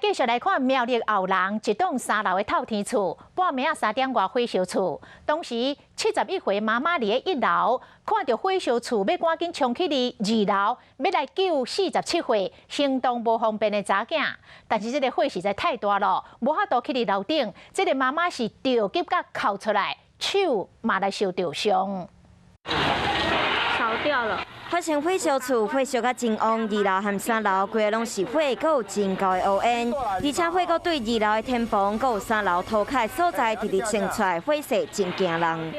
继续来看苗栗后龙一栋3楼的透天厝，半暝3点外火烧厝。当时71岁妈妈伫1楼，看到火烧厝，要赶紧冲去2楼，要来救47岁行动无方便的查囝。但是这个火实在太大了，无法度去2楼顶。这个妈妈是着急甲哭出来，手嘛来受着伤。烧掉了。发生火烧厝，火烧甲真旺，2楼和3楼规个拢是火，阁有真高的乌烟，而且火阁对2楼的天棚，阁有3楼涂骹所在直直冲出来，火势真惊人。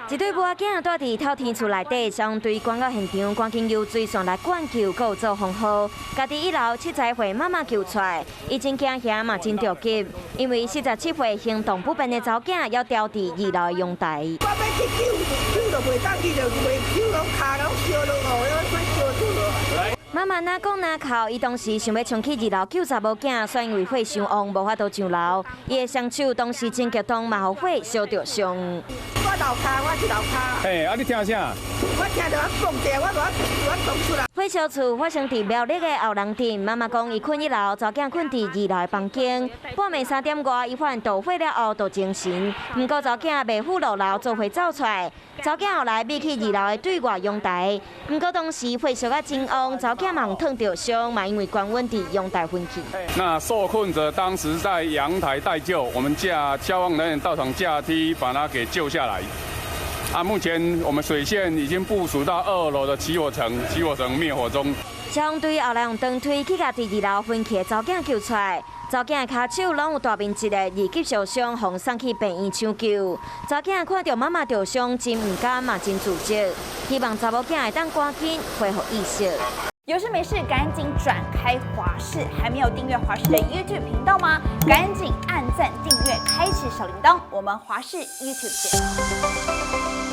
一对母仔囝住伫透天厝内底，消防队赶到现场，赶紧用水线来灌救，阁有做防护，家伫1楼70岁妈妈救出来，伊真惊吓嘛，真着急，因为47岁行动不便的查某囝要吊伫2楼的阳台。我要去救就袂当去，就袂救拢骹拢烧落去，要烧出落。妈妈哪讲哪哭，伊当时想要冲去2楼救查某囝，却因为火伤旺，无法度上楼。伊的双手当时真激动，嘛，互火烧着伤。我楼骹，我是楼骹。嘿，啊，你听啥？我听到我蹦起来，我冲出来。火烧厝发生伫苗栗的后龙镇，妈妈讲伊困1楼，查囝困伫2楼的房间。半暝3点外，伊发现大火了后就精神，不过查囝袂赴落楼，做伙走出来。查囝后来避去2楼的对外阳台，不过当时火烧甲真旺，查囝嘛烫着伤，嘛因为高温伫阳台昏去。那受困者当时在阳台待救，我们消防人员到场架梯把他给救下来。目前我们水线已经部署到2楼的起火层灭火中。消防队后来用长推去甲伫2楼昏去的查囝救出来。查囝的骹手拢有大面积的二级受伤，互送去病院抢救。查囝看到妈妈受伤，真唔甘嘛，真自责。希望查某囝会当赶紧恢复意识。有事没事赶紧转开华视，还没有订阅华视的 YouTube 频道吗？赶紧按赞、订阅、开启小铃铛，我们华视 YouTube 见。